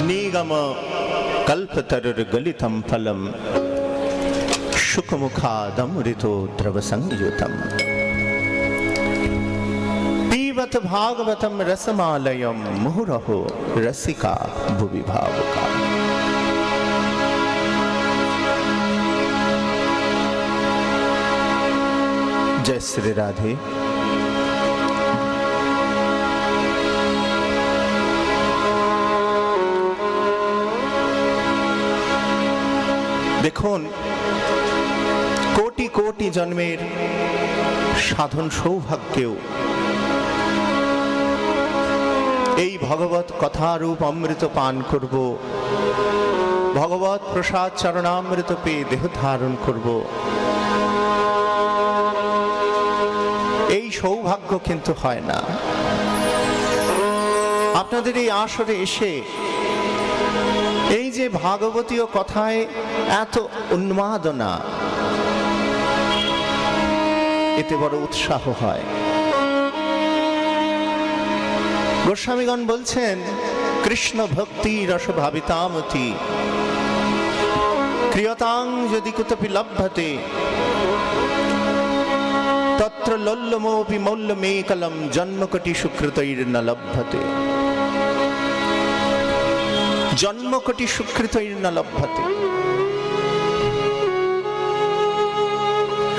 निगम कल्पतरुर्गलितं फलं शुकमुखादमृतो द्रवसंयुतम् पीबत भागवतं रसमालयं मुहुरहो रसिका भुवि भावुका। जय श्री राधे। দেখুন, কোটি কোটি জন্মের সাধন সৌভাগ্যেও এই ভগবত কথারূপ অমৃত পান করব, ভগবত প্রসাদ চরণামৃত পেয়ে দেহ ধারণ করব, এই সৌভাগ্য কিন্তু হয় না। আপনাদের এই আসরে এসে এই যে ভাগবতীয় কথায় এত উন্মাদনা, এতে বড় উৎসাহ হয়। গোস্বামীগণ বলছেন, কৃষ্ণ ভক্তি রস ভাবিতামতি ক্রিয়তাং যদি কুতপি লভ্যতে তত্র লোল্লমোপি মৌল্যমেকলম জন্মকটি সুকৃতৈর্ন লভ্যতে। জন্মকটি সুকৃতৈর্ন লভ্যতে।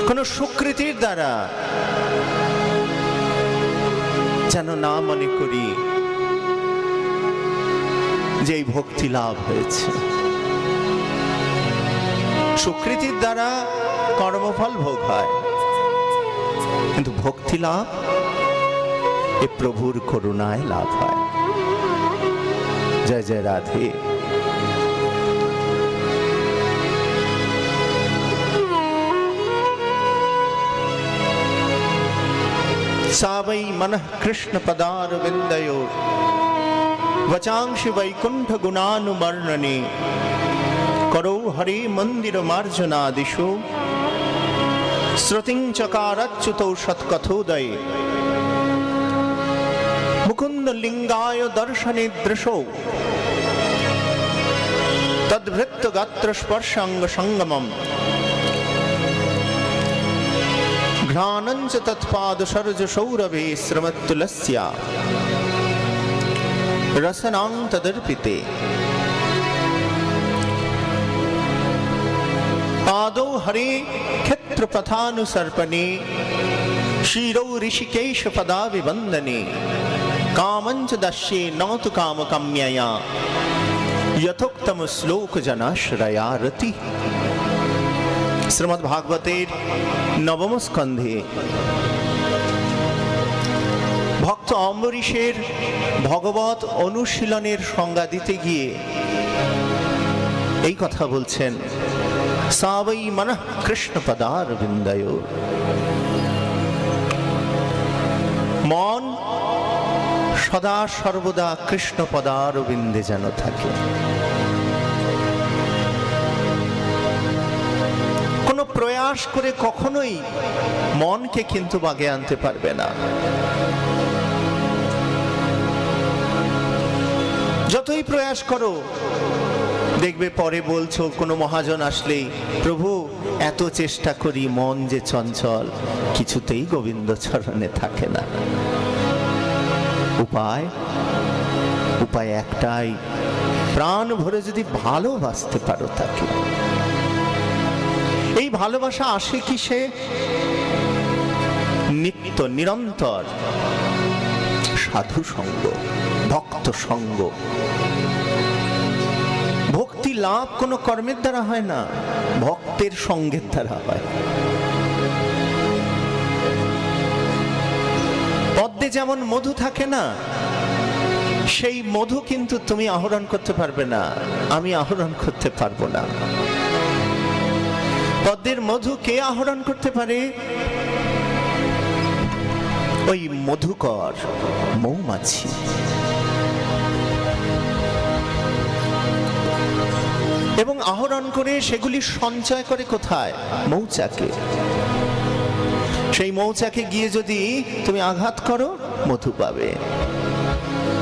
কোন সুকৃতির দ্বারা যেন না মনে করি যে এই ভক্তি লাভ হয়েছে। সুকৃতির দ্বারা কর্মফল ভোগ হয়, কিন্তু ভক্তি লাভ এ প্রভুর করুণায় লাভ হয়। জয় জয় রাধে। सा वै मनः कृष्ण पदारविन्दयोः वचांसि वैकुण्ठ गुणानुवर्णने करो हरे मंदिर मार्जनादिषु श्रुतिं चकारच्युतौ सत्कथोदये मुकुंद लिंगाय दर्शने दृशौ तद्भृत्त गात्र स्पर्शांग संगमम् घ्राणञ्च तत्पाद सर्ज सौरभे श्रमत्तुलस्या रसनां तदर्पिते पादौ हरे क्षत्रपथानुसर्पणे शिरौ ऋषिकेश पदाभिवन्दने कामञ्च दस्ये न तु कामकाम्यया यथोक्तम श्लोक जनाश्रया रति। শ্রীমদ্ ভাগবতের নবম স্কন্ধে ভক্ত অম্বরীশের ভগবত অনুশীলনের সংজ্ঞা দিতে গিয়ে এই কথা বলছেন, সা বৈ মনঃ কৃষ্ণ পদারবিন্দয়োঃ। মন সদা সর্বদা কৃষ্ণ পদারবিন্দে যেন থাকে। কোনো প্রয়াস করে কখনোই মনকে কিন্তু বাগে আনতে পারবে না। যতই প্রয়াস করো, দেখবে পরে বলছো কোনো মহাজন আসলেই, প্রভু এত চেষ্টা করি, মন যে চঞ্চল, কিছুতেই গোবিন্দ চরণে থাকে না। উপায় একটাই, প্রাণ ভরে যদি ভালোবাসতে পারো তাকে। এই ভালোবাসা আসে কিসে? নিত্য নিরন্তর সাধু সঙ্গ, ভক্ত সঙ্গ। ভক্তি লাভ কোনো কর্মের দ্বারা হয় না, ভক্তের সঙ্গের দ্বারা হয়। পদ্মে যেমন মধু থাকে না, সেই মধু কিন্তু তুমি আহরণ করতে পারবে না, আমি আহরণ করতে পারবো না। পদ্মের মধু কে আহরণ করতে পারে? ওই মধুকর মৌমাছি। এবং আহরণ করে সেগুলি সঞ্চয় করে কোথায়? মৌচাকে। সেই মৌচাকে গিয়ে যদি তুমি আঘাত করো, মধু পাবে।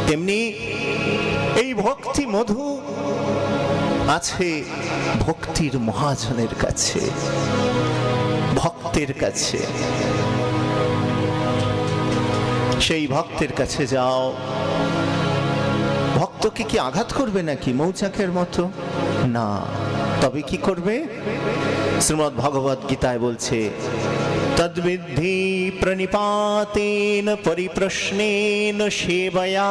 তেমনি এই ভক্তি মধু আছে ভক্তির মহাজনের কাছে, ভক্তের কাছে। সেই ভক্তের কাছে যাও। ভক্তকে কি আঘাত করবে নাকি মৌচাকের মতো? না। তবে কি করবে? শ্রীমদ্ ভগবদ গীতায় বলছে, তদ্বিদ্ধি প্রণিপাতেন পরিপ্রশ্নেন সেবয়া।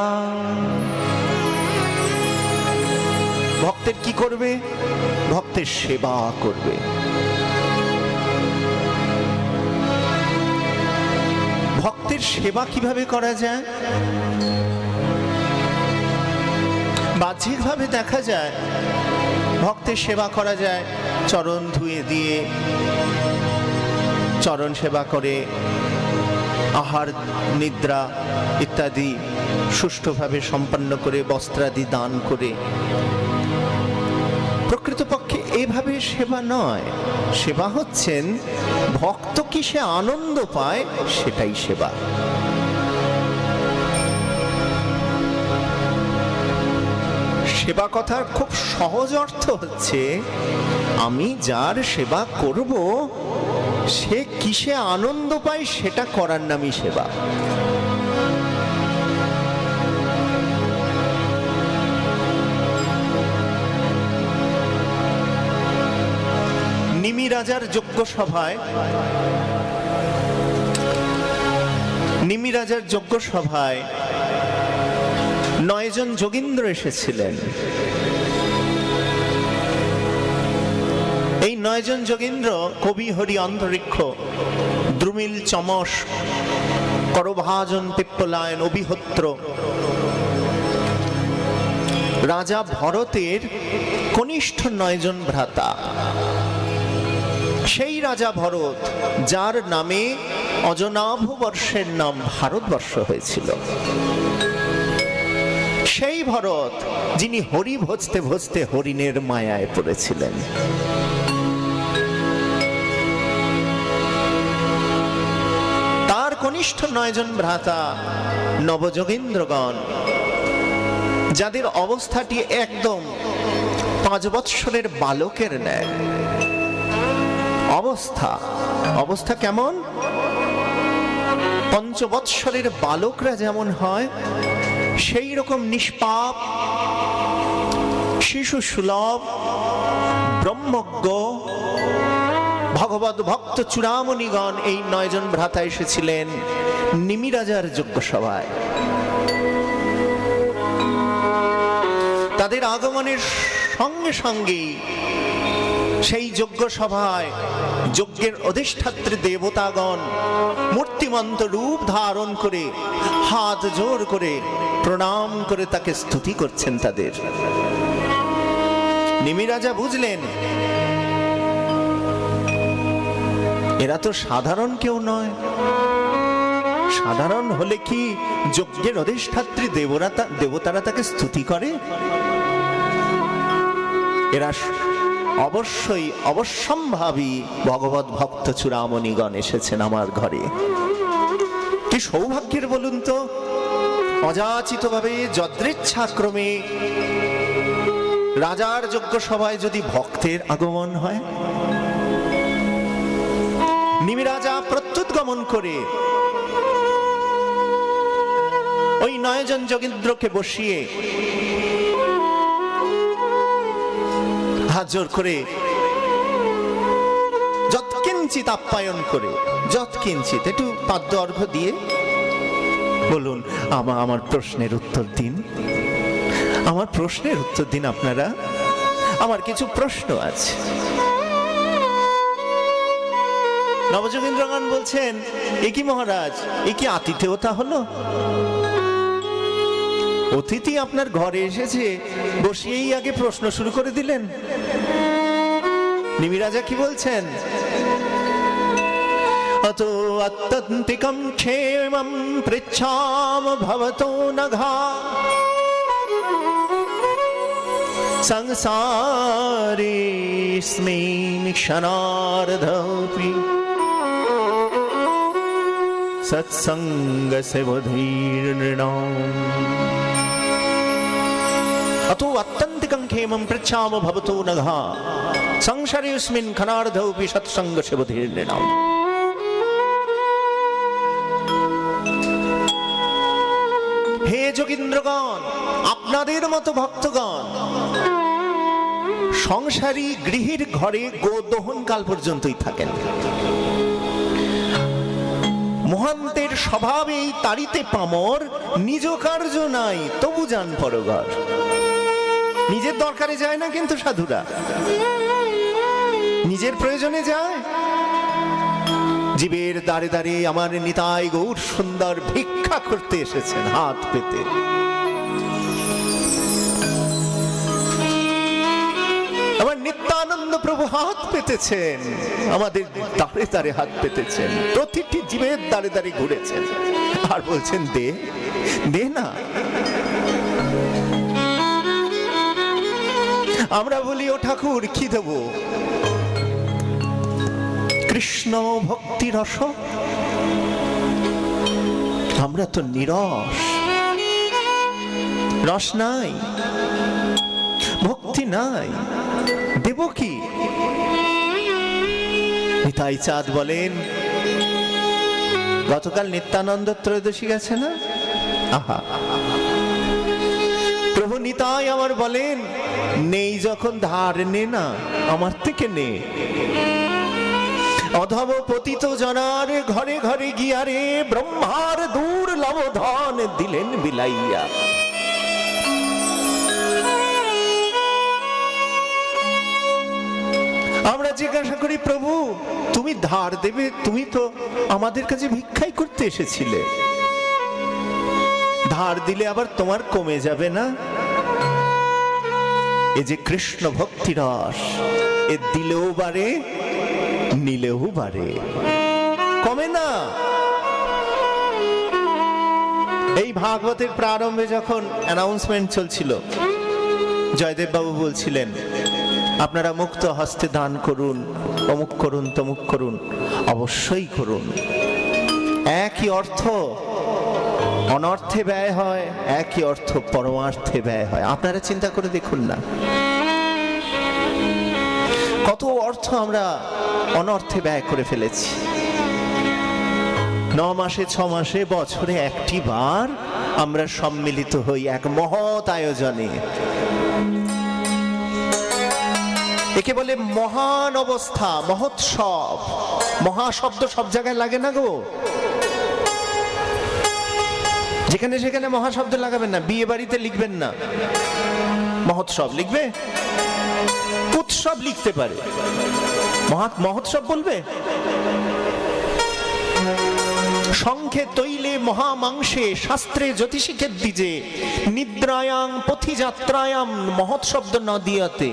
ভক্তের কি করবে? ভক্তের সেবা করবে। ভক্তের সেবা কিভাবে করা যায়? বাহ্যিকভাবে দেখা যায় ভক্তের সেবা করা যায় চরণ ধুয়ে দিয়ে, চরণ সেবা করে, আহার নিদ্রা ইত্যাদি সুষ্ঠুভাবে সম্পন্ন করে, বস্ত্রাদি দান করে। প্রকৃতপক্ষে এভাবে সেবা নয়। সেবা হচ্ছেন ভক্ত কিসে আনন্দ পায় সেটাই সেবা। সেবা কথার খুব সহজ অর্থ হচ্ছে, আমি যার সেবা করব সে কিসে আনন্দ পায় সেটা করার নামই সেবা। নিমি রাজার যজ্ঞ সভায়, নিমি রাজার যজ্ঞ সভায় 9 জন যোগীন্দ্র এসেছিলেন। এই 9 জন যোগীন্দ্র কবি হরি অন্তরিক্ষ, দ্রুমিল চমস, করভাজন পিপ্পলায়ন, অবিহোত্র, রাজা ভরতের কনিষ্ঠ 9 জন ভ্রাতা। সেই রাজা ভরত, যার নামে অজনাভ বর্ষের নাম ভারতবর্ষ হয়েছিল। সেই ভরত যিনি হরি ভজতে ভজতে হরিণের মায়ায় পড়েছিলেন। তার কনিষ্ঠ 9 জন ভ্রাতা নবযোগীন্দ্রগণ, যাদের অবস্থাটি একদম 5 বৎসরের বালকের ন্যায়। অবস্থা কেমন? 5 বৎসরের বালকরা যেমন হয় সেই রকম নিষ্পাপ, শিশু সুলভ, ব্রহ্মজ্ঞ ভগবত ভক্ত চূড়ামণিগণ এই 9 জন ভ্রাতা এসেছিলেন নিমি রাজার যজ্ঞ সভায়। তাদের আগমনের সঙ্গে সঙ্গেই সেই যজ্ঞ সভায় যজ্ঞের অধিষ্ঠাত্রী দেবতাগণ মূর্তিমন্ত রূপ ধারণ করে হাত জোর করে প্রণাম করে তাকে স্তুতি করছেন। তাদের নিমি রাজা বুঝলেন এরা তো সাধারণ কেউ নয়। সাধারণ হলে কি যজ্ঞের অধিষ্ঠাত্রী দেবতারা তাকে স্তুতি করে? এরা অবশ্যই অবশ্যম্ভাবী ভগবত ভক্ত চূড়ামণিগণ এসেছেন আমার ঘরে। কি সৌভাগ্যের বলুন তো, অযাচিতভাবে যদৃচ্ছাক্রমে রাজার যজ্ঞ সভায় যদি ভক্তের আগমন হয়। নিমি রাজা প্রত্যুত গমন করে ওই 9 জন যোগীন্দ্রকে বসিয়ে হাত জোর করে যৎকিঞ্চিত আপ্যায়ন করে, যৎকিঞ্চিত একটু পাদ্য অর্ঘ্য দিয়ে বলুন, আমার প্রশ্নের উত্তর দিন, আমার প্রশ্নের উত্তর দিন আপনারা, আমার কিছু প্রশ্ন আছে। নবযোগীন্দ্রগণ বলছেন, এ কি মহারাজ, এ কি আতিথেয়তা হলো? অতিথি আপনার ঘরে এসেছে, বসিয়েই আগে প্রশ্ন শুরু করে দিলেন। নিমি রাজা কি বলছেন? অতো অত্যন্তিকম ক্ষেমম পৃচ্ছাম ভবতো নঘা সংসারেস্মিন ক্ষণার্ধপি সৎসঙ্গস্য বুদ্ধির্নৃণাম। अतो अत्यंतिकं खेमं पृच्छाम भवतो नघ संसारेऽस्मिन् खनार्धोऽपि सत्संग शिवधीर्नृणाम्। হে যোগীন্দ্রগণ, আপনাদের মতো ভক্তগণ সংসারী গৃহীর ঘরে গোদহন কাল পর্যন্তই থাকেন। মহান্তের স্বভাবেই তাড়িতে পামর, নিজ কার্য নাই তবু যান পরঘর। নিজের দরকারে যায় না কিন্তু সাধুরা, নিজের প্রয়োজনে যায়। জীবের দ্বারে দ্বারে আমার নিতাই গৌর সুন্দর ভিক্ষা করতে এসেছেন হাত পেতে। আমার নিত্যানন্দ প্রভু হাত পেতেছেন, আমাদের দ্বারে দ্বারে হাত পেতেছেন, প্রতিটি জীবের দ্বারে দ্বারে ঘুরেছেন আর বলছেন দে দে না। আমরা বলি ও ঠাকুর কি দেব? কৃষ্ণ ভক্তি রস। আমরা তো নিরস, রস নাই, ভক্তি নাই, দেব কি? নিতাই চাঁদ বলেন, গতকাল নিত্যানন্দ ত্রয়োদশী গেছে না? আহা, প্রভু নিতাই আমার বলেন, নেই যখন ধার নে না, আমার থেকে নে। অধম পতিত জনার ঘরে ঘরে গিয়ারে ব্রহ্মার দুর্লভ ধন দিলেন বিলাইয়া। আমরা জিজ্ঞাসা করি, প্রভু তুমি ধার দেবে? তুমি তো আমাদের কাছে ভিক্ষাই করতে এসেছিলে, ধার দিলে আবার তোমার কমে যাবে না? এই যে কৃষ্ণ ভক্তি রস, এ দিলেও বাড়ে নিলেও বাড়ে, কমে না। এই ভাগবতের প্রারম্ভে যখন অ্যানাউন্সমেন্ট চলছিল, জয়দেব বাবু বলছিলেন আপনারা মুক্ত হস্তে দান করুন, অমুক করুন তমুক করুন, অবশ্যই করুন। একই অর্থ অনর্থে ব্যয় হয়, একই অর্থ পরমার্থে ব্যয় হয়। আপনারা চিন্তা করে দেখুন না, কত অর্থ আমরা অনর্থে ব্যয় করে ফেলেছি। 9 মাসে 6 মাসে বছরে একটি বার আমরা সম্মিলিত হই এক মহৎ আয়োজনে। একে বলে মহান অবস্থা, মহোৎসব। মহা শব্দ সব জায়গায় লাগে না গো। যেখানে সেখানে মহা শব্দ লাগাবেন না। বিয়ে বাড়িতে লিখবেন না মহোৎসব, লিখবে উৎসব, লিখতে পারে, মহোৎসব বলবে। শঙ্খে তৈলে মহামাংসে শাস্ত্রে জ্যোতিষিকের দ্বিজে নিদ্রায়াং পথিযাত্রায়াম মহৎ শব্দ ন দিয়াতে।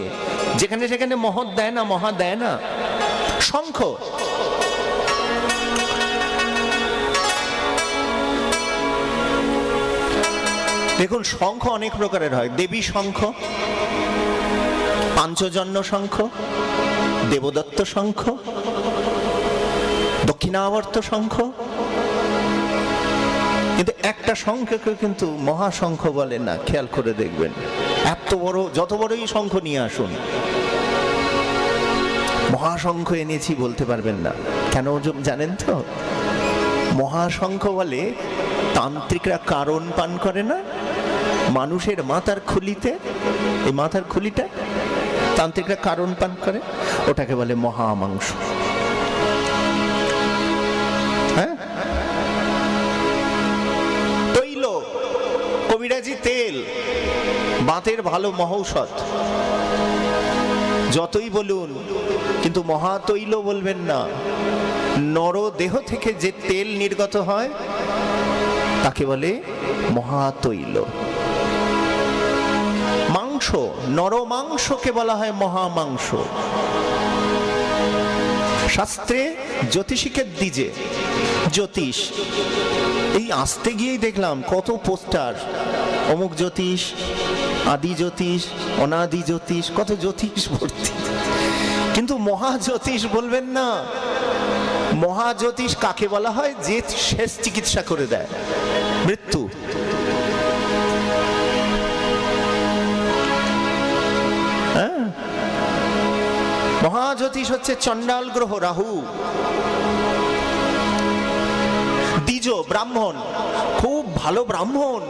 যেখানে সেখানে মহৎ দেয় না, মহা দেয় না। শঙ্খ, দেখুন শঙ্খ অনেক প্রকারের হয়। দেবী শঙ্খ, পাঞ্চজন্য শঙ্খ, দেবদত্ত শঙ্খ, দক্ষিণাবর্ত শঙ্খ। কিন্তু একটা শঙ্খকে কিন্তু মহাশঙ্খ বলে না, খেয়াল করে দেখবেন। এত বড়, যত বড়ই শঙ্খ নিয়ে আসুন, মহাশঙ্খ এনেছি বলতে পারবেন না। কেন জানেন তো? মহাশঙ্খ বলে তান্ত্রিকরা কারণ পান করে না মানুষের মাথার খুলিতে, এই মাথার খুলিটা তান্ত্রিকরা কারণ পান করে, ওটাকে বলে মহামাংস। হ্যাঁ, তৈল, কবিরাজি তেল, বাতের ভালো মহৌষধ, যতই বলুন কিন্তু মহাতৈল বলবেন না। নরদেহ থেকে যে তেল নির্গত হয় তাকে বলে মহাতৈল। মাংস, নরমাংসকে বলা হয় মহামাংস। শাস্ত্রে জ্যোতিষিকের দ্বিজে, জ্যোতিষ, এই আসতে গিয়েই দেখলাম কত পোস্টার, অমুক জ্যোতিষ, আদি জ্যোতিষ, অনাদি জ্যোতিষ, কত জ্যোতিষ ভর্তি। কিন্তু মহাজ্যোতিষ বলবেন না। মহাজ্যোতিষ কাকে বলা হয়? যে শেষ চিকিৎসা করে দেয়, মৃত্যু। জ্যোতিষ হচ্ছে চণ্ডাল গ্রহ রাহু। দ্বিজ ব্রাহ্মণ, খুব ভালো ব্রাহ্মণ,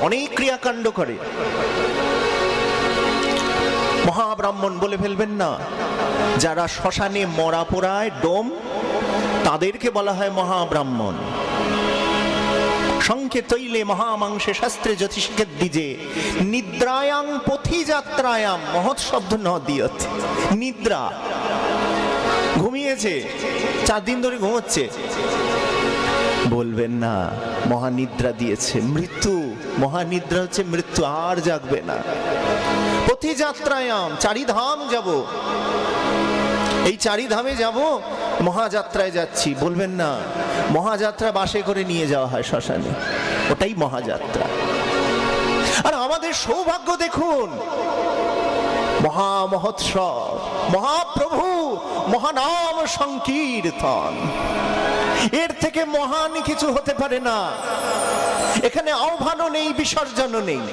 অনেক ক্রিয়াকাণ্ড করে। মহাব্রাহ্মণ বলে ফেলবেন না। যারা শ্মশানে মরা পোড়ায় ডোম, তাদেরকে বলা হয় মহাব্রাহ্মণ। শঙ্কে তৈলে মহামাংসে শাস্ত্রে জ্যোতিষকে দ্বিজে নিদ্রায়াং পথিযাত্রায়াম মহৎ শব্দ ন দিয়ত। নিদ্রা, ঘুমিয়েছে, 4 দিন ধরে ঘুমোচ্ছে, বলবেন না মহানিদ্রা দিয়েছে। মৃত্যু, মহানিদ্রা হচ্ছে মৃত্যু, আর জাগবে না। পথিযাত্রায়াম, 4 ধাম যাব, এই 4 ধামে যাব, মহাযাত্রায় যাচ্ছি, বলবেন না। মহাযাত্রা বাসে করে নিয়ে যাওয়া হয় শ্মশানে, ওটাই মহাযাত্রা। আর আমাদের সৌভাগ্য দেখুন, মহামহোৎসব, মহাপ্রভু, মহানাম সংকীর্তন, এর থেকে মহান কিছু হতে পারে না। এখানে আহ্বানও নেই, বিসর্জনও নেই।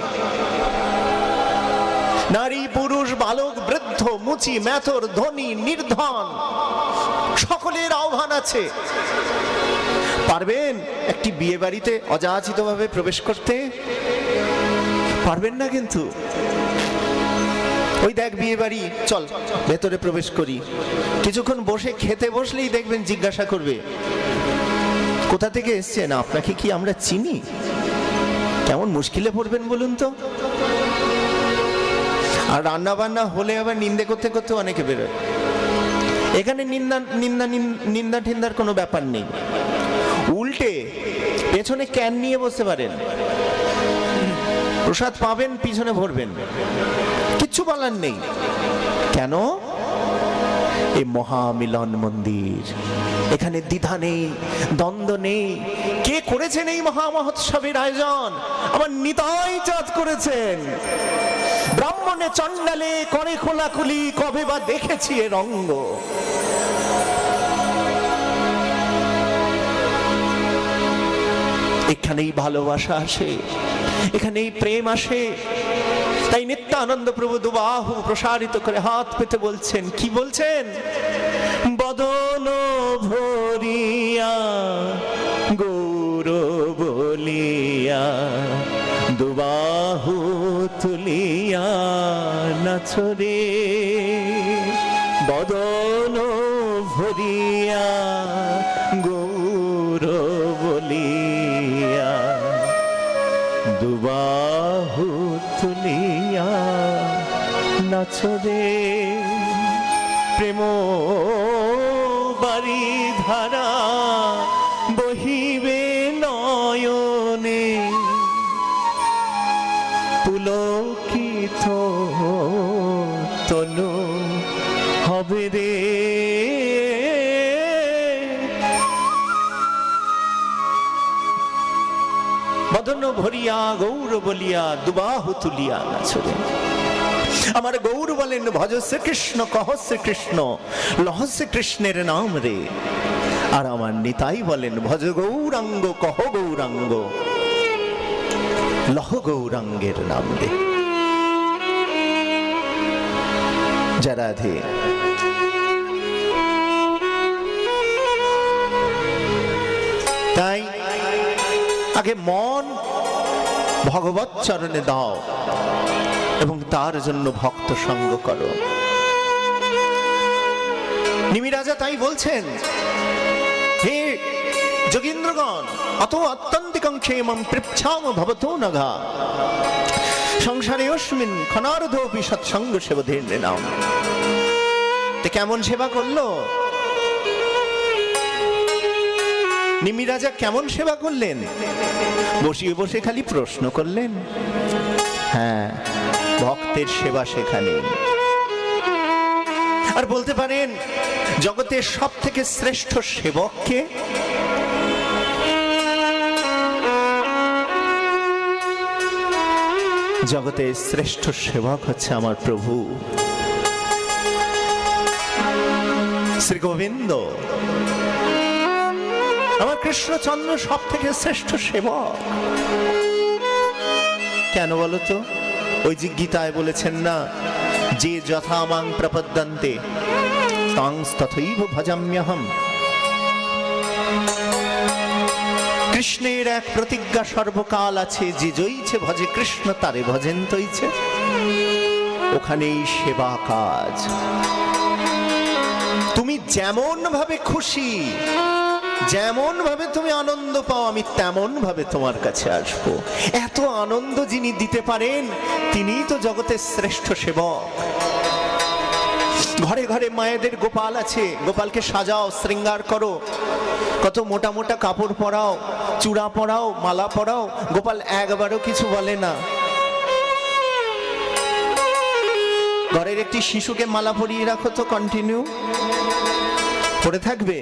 নারী পুরুষ বালক বৃদ্ধ মুচি মেথর ধনী নির্ধন সকলের আহ্বান আছে। পারবেন একটি বিয়ে বাড়িতে অযাচিতভাবে প্রবেশ করতে? পারবেন না কিন্তু। ওই দেখ বিয়ে বাড়ি, চল ভেতরে প্রবেশ করি। কিছুক্ষণ বসে খেতে বসলেই দেখবেন জিজ্ঞাসা করবে, কোথা থেকে এসছেন, আপনাকে কি আমরা চিনি? কেমন মুশকিলে পড়বেন বলুন তো। আর রান্না বান্না হলে আবার নিন্দে করতে করতে অনেকে বেরোয়। এখানে নিন্দা ঠিন্দার কোনো ব্যাপার নেই। উল্টে পেছনে ক্যান নিয়ে বসতে পারেন, প্রসাদ পাবেন, পিছনে ভরবেন, কিচ্ছু বলার নেই। কেন? এই মহামিলন মন্দির, এখানে দ্বিধা নেই, দ্বন্দ্ব নেই। কে করেছেন এই মহামহোৎসবের আয়োজন? আমার নিতাই চাঁদ করেছেন। ব্রাহ্মণে চণ্ডালে করে খোলাখুলি, কবে বা দেখেছি এ রঙ্গ। এখানেই ভালোবাসা আসে, এখানেই প্রেম আসে। তাই নিত্যানন্দ প্রভু দুবাহু প্রসারিত করে হাত পেতে বলছেন, কি বলছেন? বদন ভরিয়া গৌর বলিয়া দুবাহু তুলিয়া নাচরে। বদন ভরিয়া গৌর বলিয়া দুবাহু তুলিয়া নাচরে। প্রেম বারি ধারা বহিবে নয়নে, পুলকিত তনু হবে রে। বদন ভরিয়া গৌর বলিয়া দুবাহু তুলিয়া নাচরে। আমার গৌর বলেন, ভজ শ্রীকৃষ্ণ কহ শ্রীকৃষ্ণ লহ শ্রীকৃষ্ণের নাম রে। আর আমার নিতাই বলেন, ভজ গৌরাঙ্গ কহ গৌরাঙ্গ লহ গৌরাঙ্গের নাম রে। জয় রাধে। তাই আগে মন ভগবৎ চরণে দাও এবং তার জন্য ভক্ত সঙ্গ করো। নিমি রাজা তাই বলছেন, হে যোগীন্দ্রগণ, অত অত্যন্তিকং ক্ষেমং পৃচ্ছাম ভবতো নঘা সংসারে অস্মিন ক্ষণার্ধোপি সৎসঙ্গ সেবধের নাম। তে কেমন সেবা করলো নিমি রাজা? কেমন সেবা করলেন? বসিয়ে বসে খালি প্রশ্ন করলেন? হ্যাঁ, ভক্তের সেবা সেখানে। আর বলতে পারেন, জগতের সব থেকে শ্রেষ্ঠ সেবককে? জগতের শ্রেষ্ঠ সেবক হচ্ছে আমার প্রভু শ্রী গোবিন্দ। আমার কৃষ্ণচন্দ্র সব থেকে শ্রেষ্ঠ সেবক। কেন বলতো? ওই যে গীতায় বলেছেন না, যে যথা মাং প্রপদ্যন্তে তথৈব ভজাম্যহম। কৃষ্ণের এক প্রতিজ্ঞা সর্বকাল আছে, যে জয়ীছে ভজে কৃষ্ণ তারে ভজেন তৈছে। ওখানেই সেবা কাজ। তুমি যেমন ভাবে খুশি, যেমন ভাবে তুমি আনন্দ পাও, আমি তেমন ভাবে তোমার কাছে আসবো। এত আনন্দ যিনি দিতে পারেন, তিনিই তো জগতের শ্রেষ্ঠ সেবক। ঘরে ঘরে মায়েদের গোপাল আছে, গোপালকে সাজাও, শৃঙ্গার করো, কত মোটা মোটা কাপড় পরাও, চূড়া পরাও, মালা পরাও, গোপাল একবারও কিছু বলে না। ঘরের একটি শিশুকে মালা পরিয়ে রাখো তো, কন্টিনিউ পড়ে থাকবে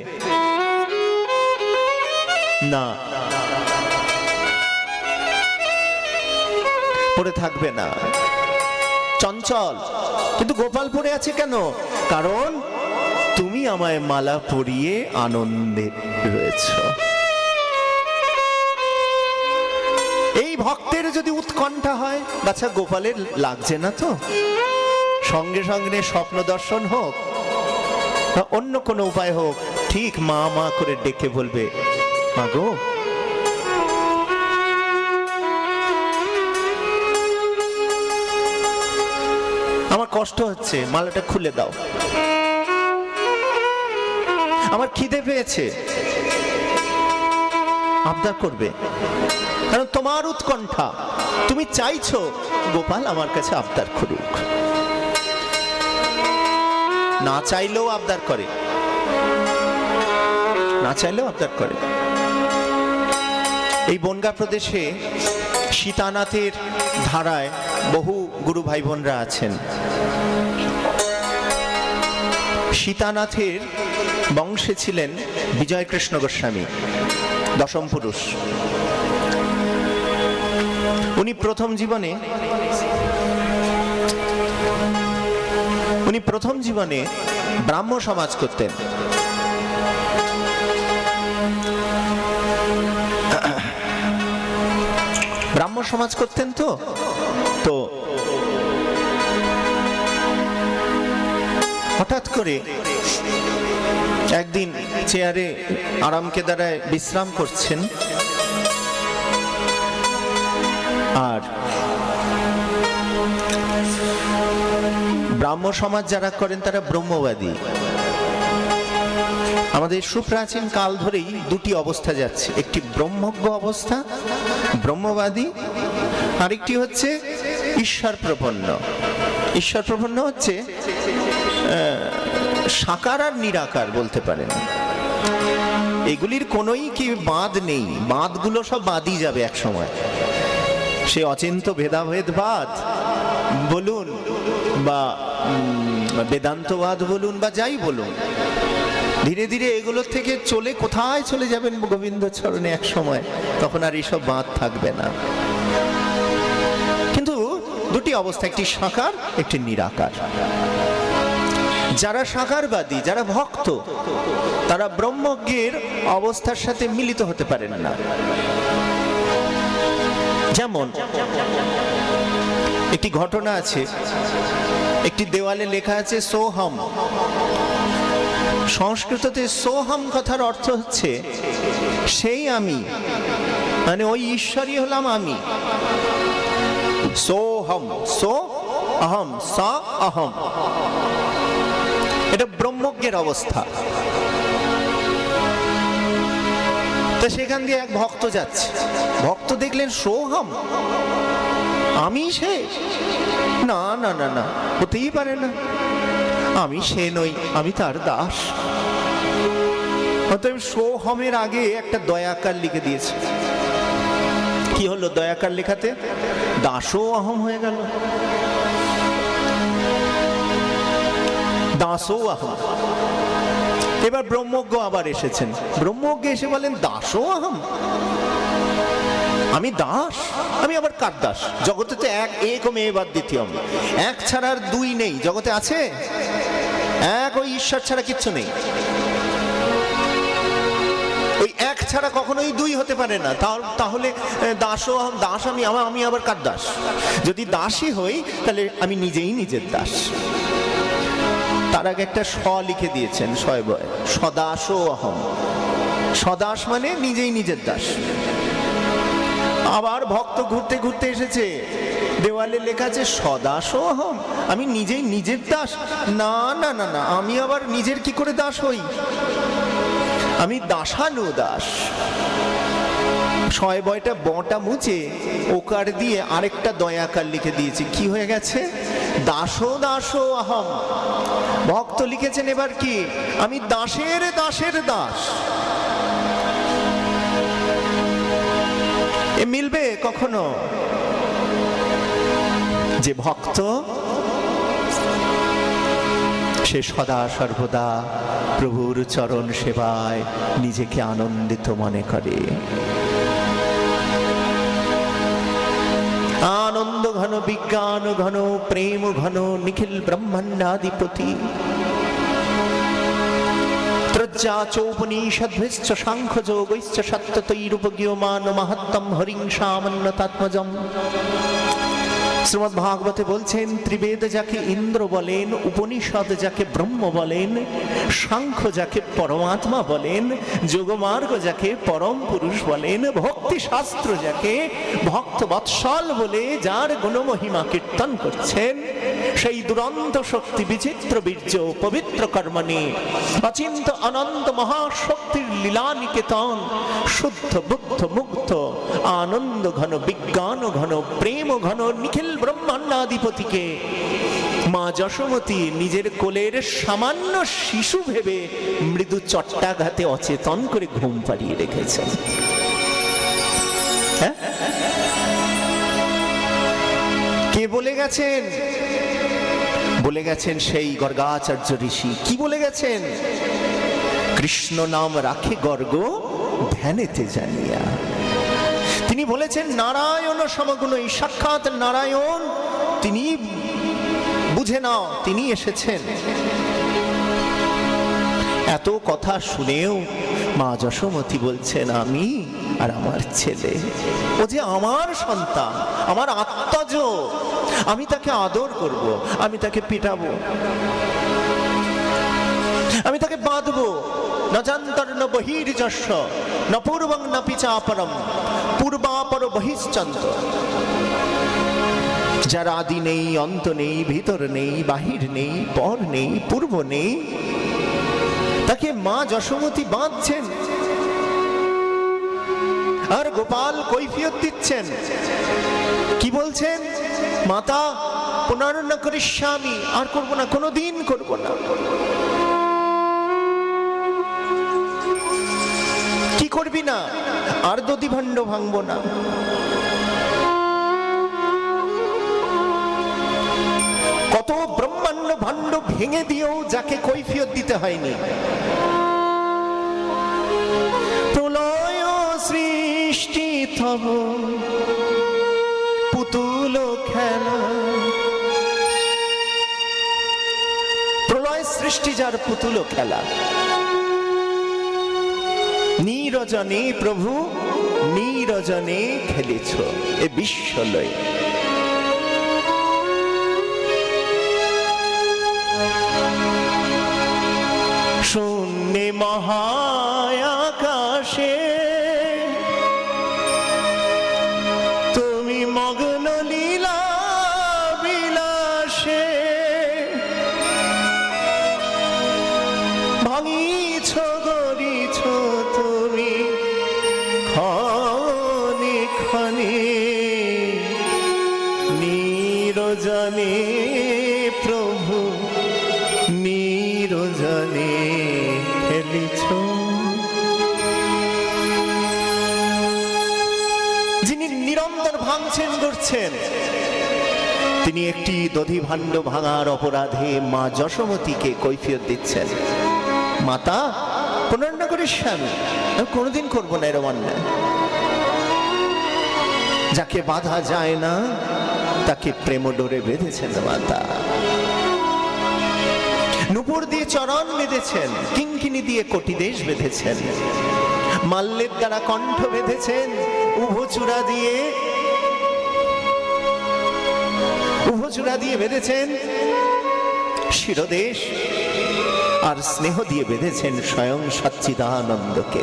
না, পড়ে থাকবে না, চঞ্চল। কিন্তু গোপাল পড়ে আছে কেন? কারণ তুমি আমায় মালা পরিয়ে আনন্দে রয়েছ। এই ভক্তের যদি উৎকণ্ঠা হয়, বাচ্চা গোপালের লাগছে না তো, সঙ্গে সঙ্গে স্বপ্ন দর্শন হোক বা অন্য কোনো উপায় হোক, ঠিক মা মা করে ডেকে বলবে, মা গো, আমার কষ্ট হচ্ছে, মালাটা খুলে দাও, আমার খিদে পেয়েছে, আবদার করবে। কারণ তোমার উৎকণ্ঠা, তুমি চাইছো গোপাল আমার কাছে আবদার করুক। না চাইলেও আবদার করে, না চাইলেও আবদার করে। এই বনগা প্রদেশে সীতানাথের ধারায় বহু গুরু ভাই বোনরা আছেন। সীতানাথের বংশে ছিলেন বিজয় কৃষ্ণ গোস্বামী, দশম পুরুষ। উনি প্রথম জীবনে ব্রাহ্ম সমাজ করতেন। ব্রাহ্ম সমাজ করতেন তো হঠাৎ করে একদিন চেয়ারে আরাম কেদারায় বিশ্রাম করছেন, আর ব্রাহ্ম সমাজ যারা করেন তারা ব্রহ্মবাদী। আমাদের সুপ্রাচীন কাল ধরেই দুটি অবস্থা যাচ্ছে, একটি ব্রহ্মজ্ঞ অবস্থা, ব্রহ্মবাদী, আরেকটি হচ্ছে ঈশ্বর প্রপন্ন। ঈশ্বর প্রপন্ন হচ্ছে সাকার আর নিরাকার বলতে পারেন। এগুলির কোনোই কি বাদ নেই, বাদগুলো সব বাদই যাবে এক সময়। সে অচিন্ত ভেদাভেদবাদ বলুন বা বেদান্তবাদ বলুন বা যাই বলুন, ধীরে ধীরে এগুলোর থেকে চলে কোথায় চলে যাবেন গোবিন্দ চরণে এক সময়, তখন আর এইসব বাদ থাকবে না। কিন্তু দুটি অবস্থা, একটি সাকার, একটি নিরাকার। যারা সাকারবাদী, যারা ভক্ত, তারা ব্রহ্মজ্ঞের অবস্থার সাথে মিলিত হতে পারেন না। যেমন একটি ঘটনা আছে, একটি দেওয়ালে লেখা আছে সোহম। সংস্কৃততে সোহম কথার অর্থ হচ্ছে সেই আমি, মানে ওই ঈশ্বরই হলাম আমি। সোহম, সো অহম, সা অহম, এটা ব্রহ্মজ্ঞের অবস্থা। তো সেখান দিয়ে এক ভক্ত যাচ্ছে, ভক্ত দেখলেন সোহম, আমি সে, না না না না, হতেই পারে না, আমি সে নই, আমি তার দাস। অতএব সোহমের আগে একটা দয়াকার লিখে দিয়েছে। কি হলো দয়াকার লেখাতে? দাসও অহম হয়ে গেল, দাসও অহম। এবার ব্রহ্মজ্ঞ আবার এসেছেন, ব্রহ্মজ্ঞ এসে বলেন দাসও অহম, আমি দাস, আমি আবার কার দাস? জগতে তো এক মেয়েবার দ্বিতীয়, এক ছাড়ার দুই নেই জগতে, আছে এক, ওই ঈশ্বর ছাড়া কিচ্ছু নেই। ওই এক ছাড়া কখনোই দুই হতে পারে না। তাহলে দাসও অহম, দাস আমি, আমি আবার কার দাস? যদি দাসই হই তাহলে আমি নিজেই নিজের দাস। তার আগে একটা স লিখে দিয়েছেন, শয়বয়, সদাসো অহম। সদাস মানে নিজেই নিজের দাস। আবার ভক্ত ঘুরতে ঘুরতে এসেছে, দেওয়ালে লেখা আছে সদাসো অহম, আমি নিজেই নিজের দাস। না না না না, আমি আবার নিজের কি করে দাস হই? আমি দাসানু দাস। শয়বয়টা বটা মুছে ওকার দিয়ে আরেকটা দয়াকার লিখে দিয়েছে, কি হয়ে গেছে? দাসো দাসো অহম। ভক্ত লিখেছেন এবার কি, আমি দাসের দাসের দাস। এ মিলবে কখনো? যে ভক্ত সে সদা সর্বদা প্রভুর চরণ সেবায় নিজেকে আনন্দিত মনে করে। আনন্দ ঘন, বিজ্ঞান ঘন, প্রেম ঘন, নিখিল ব্রহ্মাণ্ডাধিপতি। ত্রজ্জা চৌপনিষদ্ভিশ্চ সাংখ্যযোগৈশ্চ সত্যতৈরুপগীয়মান মাহাত্ম্যম হরিং সামান্যতাত্মজম। শ্রীমদ্ ভাগবতে বলছেন, ত্রিবেদ যাকে ইন্দ্র বলেন, উপনিষদ যাকে ব্রহ্ম বলেন, সাংখ্য যাকে পরমাত্মা বলেন, যোগমার্গ যাকে পরম পুরুষ বলেন, ভক্তি শাস্ত্র যাকে ভক্ত বৎসল বলে যার গুণমহিমা কীর্তন করছেন, সেই দুরন্ত শক্তি বিচিত্র বীর্য পবিত্র কর্মণি অচিন্ত অনন্ত মহাশক্তির লীলা নিকেতন, শুদ্ধ বুদ্ধ মুগ্ধ আনন্দ ঘন, বিজ্ঞান ঘন, প্রেম ঘন, নিখিল ব্রহ্মাণ্ডাধিপতিকে মা যশোমতী নিজের কোলের সামান্য শিশু ভেবে মৃদু চট্টাঘাতে অচেতন করে ঘুম পাড়িয়ে রেখেছেন। হ্যাঁ, কে বলে গেছেন? বলে গেছেন সেই গর্গাচার্য ঋষি। কি বলে গেছেন? কৃষ্ণ নাম রাখে গর্গ ধ্যানেতে জানিয়া। তিনি বলেছেন নারায়ণ সমগুণ, এই সাক্ষাৎ নারায়ণ, তিনি বুঝে নাও, তিনি এসেছেন। এত কথা শুনেও মা যশোমতী বলছেন, আমি আর আমার ছেলে, ও যে আমার সন্তান, আমার আত্মজ, আমি তাকে আদর করব, আমি তাকে পিটাবো, আমি তাকে বাঁধবো। নজান্তর্ন বহির্যস্য ন পূর্বং ন পিচাপরম পূর্বাপর বহিশ্চন্ত। যার আদি নেই, অন্ত নেই, ভিতর নেই, বাহির নেই, পর নেই, পূর্ব নেই, তাকে মা যশোমতী বাঁধছেন। আর গোপাল কৈফিয়ত দিচ্ছেন, কি বলছেন? মাতা পুনর্ন করিষ্যামি, আর করবো না, কোনোদিন করবো না। কি করবি না? আর দধি ভাণ্ড ভাঙবো না। কত ব্রহ্মাণ্ড ভাণ্ড ভেঙে দিয়েও যাকে কৈফিয়ত দিতে হয়নি। প্রলয় সৃষ্টি তব পুতুল খেলা। প্রলয় সৃষ্টি যার পুতুল খেলা। নীরজনে প্রভু নীরজনে খেলেছ এ বিশ্বলয়। শূন্যে মহায়াকাশে তুমি মগ্ন লীলা বিলাসে। ভাঙিছ গড়িছ তুমি ক্ষণে ক্ষণে, নীরজনে প্রভু নীরজনে খেলেছ। যিনি নিরন্তর ভাঙছেন গড়ছেন, তিনি একটি দধি ভাণ্ড ভাঙার অপরাধে মা যশোমতীকে কৈফিয়ত দিচ্ছেন। মাতা পুনর্ন করিষ্যামি, আমি কোনোদিন করবো না এরম অন্যায়। যাকে বাধা যায় না তাকে প্রেম ডোরে বেঁধেছেন মাতা। নূপুর দিয়ে চরণ বেঁধেছেন, কিঙ্কিনি দিয়ে কোটিদেশ বেঁধেছেন, মাল্যের দ্বারা কণ্ঠ বেঁধেছেন, উভচূড়া দিয়ে বেঁধেছেন শিরদেশ। আর স্নেহ দিয়ে বেঁধেছেন স্বয়ং সচ্চিদানন্দকে।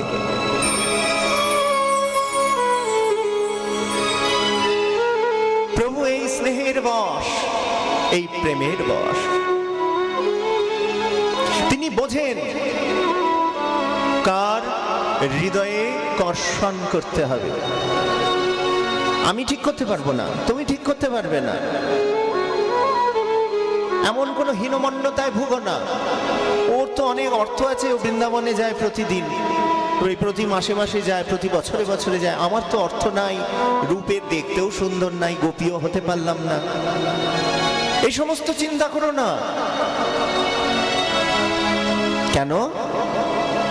প্রভু এই স্নেহের বশ, এই প্রেমের বশ। তিনি বোঝেন কার হৃদয়ে কর্ষণ করতে হবে। আমি ঠিক করতে পারবো না, তুমি ঠিক করতে পারবে না, এমন কোন হীনমন্যতায় ভুগো না। ওর তো অনেক অর্থ আছে, ও বৃন্দাবনে যায় প্রতিদিন, ওই প্রতি মাসে মাসে যায়, প্রতি বছরে বছরে যায়। আমার তো অর্থ নাই, রূপে দেখতেও সুন্দর নাই, গোপীও হতে পারলাম না। এই সমস্ত চিন্তা করো না। কেন?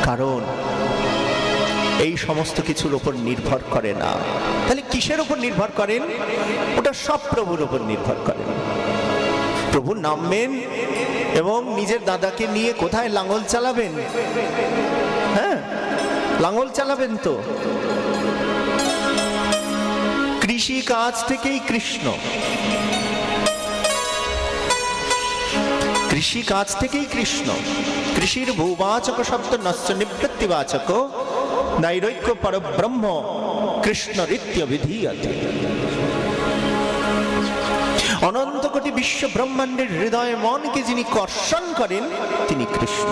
কারণ এই সমস্ত কিছুর উপর নির্ভর করে না। তাহলে কিসের উপর নির্ভর করেন? ওটা সব প্রভুর উপর নির্ভর করেন। প্রভু নামবেন এবং নিজের দাদাকে নিয়ে কোথায় লাঙ্গল চালাবেন? হ্যাঁ, লাঙ্গল চালাবেন তো। কৃষি কাজ থেকেই কৃষ্ণ, কৃষি কাজ থেকেই কৃষ্ণ। কৃষির ভূবাচক শব্দ নশ্চ নিবৃত্তিবাচক নৈরৈক্য পরব্রহ্ম কৃষ্ণ ঋত্য বিধীয়তে। অনন্ত কোটি বিশ্ব ব্রহ্মাণ্ডের হৃদয় মনকে যিনি কর্ষণ করেন তিনি কৃষ্ণ।